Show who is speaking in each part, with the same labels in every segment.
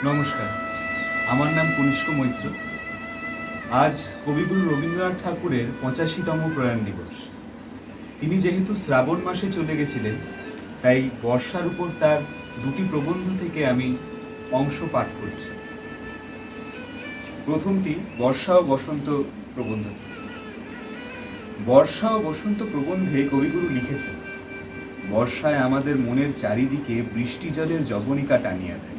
Speaker 1: নমস্কার, আমার নাম কনিষ্ক মৈত্র। আজ কবিগুরু রবীন্দ্রনাথ ঠাকুরের 85তম প্রয়াণ দিবস। তিনি যেহেতু শ্রাবণ মাসে চলে গেছিলেন, তাই বর্ষার উপর তার দুটি প্রবন্ধ থেকে আমি অংশ পাঠ করছি। প্রথমটি বর্ষা ও বসন্ত প্রবন্ধ। বর্ষা ও বসন্ত প্রবন্ধে কবিগুরু লিখেছেন, বর্ষায় আমাদের মনের চারিদিকে বৃষ্টি জলের জবনিকা টানিয়া দেয়,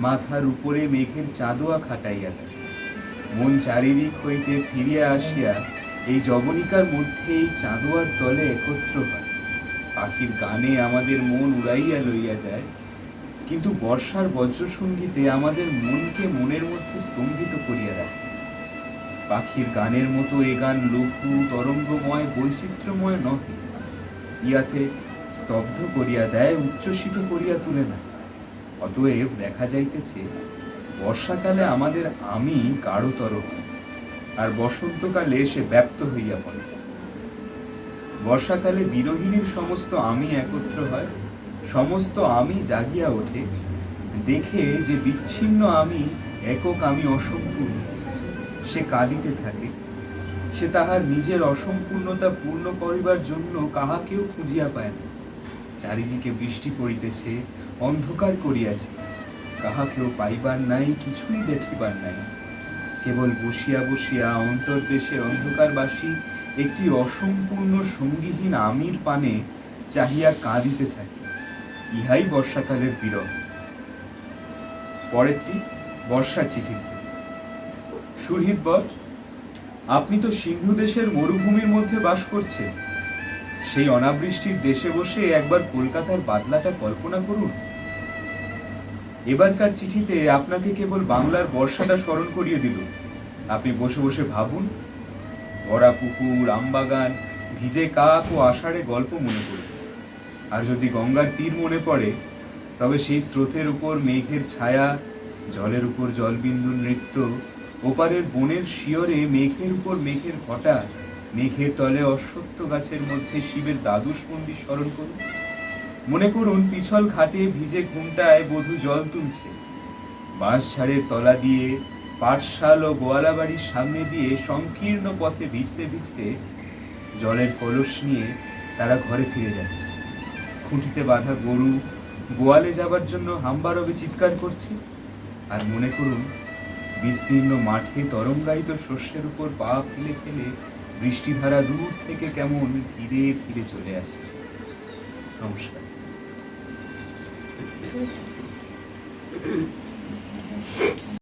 Speaker 1: মাথার উপরে মেঘের চাঁদোয়া খাটাইয়া দেয়। মন চারিদিক হইতে ফিরিয়া আসিয়া এই জবনিকার মধ্যে এই চাঁদোয়ার তলে একত্র হয়। পাখির গানে আমাদের মন উড়াইয়া লইয়া যায়, কিন্তু বর্ষার বজ্রসঙ্গীতে আমাদের মনকে মনের মধ্যে স্তম্ভিত করিয়া রাখে। পাখির গানের মতো এ গান লঘু তরঙ্গময় বৈচিত্র্যময় নহে, ইয়াতে স্তব্ধ করিয়া দেয়, উচ্ছ্বসিত করিয়া তুলে না। অতএব দেখা যাইতেছে, বর্ষাকালে আমাদের আমি গাঢ়তর হয়, আর বসন্তকালে সে ব্যাপ্ত হইয়া পড়ে। বর্ষাকালে বিরোহিণীর সমস্ত আমি একত্র হয়, সমস্ত আমি জাগিয়া ওঠে, দেখে যে বিচ্ছিন্ন আমি একক আমি অসম্পূর্ণ। সে কাঁদিতে থাকে। সে তাহার নিজের অসম্পূর্ণতা পূর্ণ করিবার জন্য কাহাকেও খুঁজিয়া পায় না। চারিদিকে বৃষ্টি পড়িতেছে, অন্ধকার করিয়াছে, কাহাকেও পাইবার নাই, কিছুই দেখিবার নাই। কেবল বসিয়া বসিয়া অন্তর্দেশের অন্ধকারবাসী একটি অসম্পূর্ণ সঙ্গীহীন আমির পানে চাহিয়া কাঁদিতে থাকে। ইহাই বর্ষাকালের বিরহ। পরেরটি বর্ষার চিঠি। সুহৃদবর, আপনি তো সিন্ধু দেশের মরুভূমির মধ্যে বাস করছেন। সেই অনাবৃষ্টির দেশে বসে একবার কলকাতার বাদলাটা কল্পনা করুন। এবারকার চিঠিতে আপনাকে কেবল বাংলার বর্ষাটা স্মরণ করিয়ে দিল। আপনি বসে বসে ভাবুন, ভরা পুকুর, আমবাগান, ভিজে কাক ও আষাঢ়ে গল্প মনে পড়বে। আর যদি গঙ্গার তীর মনে পড়ে, তবে সেই স্রোতের উপর মেঘের ছায়া, জলের উপর জলবিন্দুর নৃত্য, ওপারের বনের শিয়রে মেঘের উপর মেঘের ঘটা, মেঘের তলে অশ্বত্থ গাছের মধ্যে শিবের দ্বাদশ মন্দির স্মরণ করুন। মনে করুন, পিছল ঘাটে ভিজে ঘুমটায় বধূ জল তুলছে। বাঁশঝাড়ের তলা দিয়ে, পাঠশাল ও গোয়ালা বাড়ির সামনে দিয়ে সংকীর্ণ পথে ভিজতে ভিজতে জলের কলস নিয়ে তারা ঘরে ফিরে যাচ্ছে। খুঁটিতে বাঁধা গরু গোয়ালে যাবার জন্য হাম্বারবে চিৎকার করছে। আর মনে করুন, বিস্তীর্ণ মাঠে তরঙ্গায়িত শস্যের উপর পা ফেলে ফেলে বৃষ্টিধারা দূর থেকে কেমন ধীরে ধীরে চলে আসছে। নমস্কার।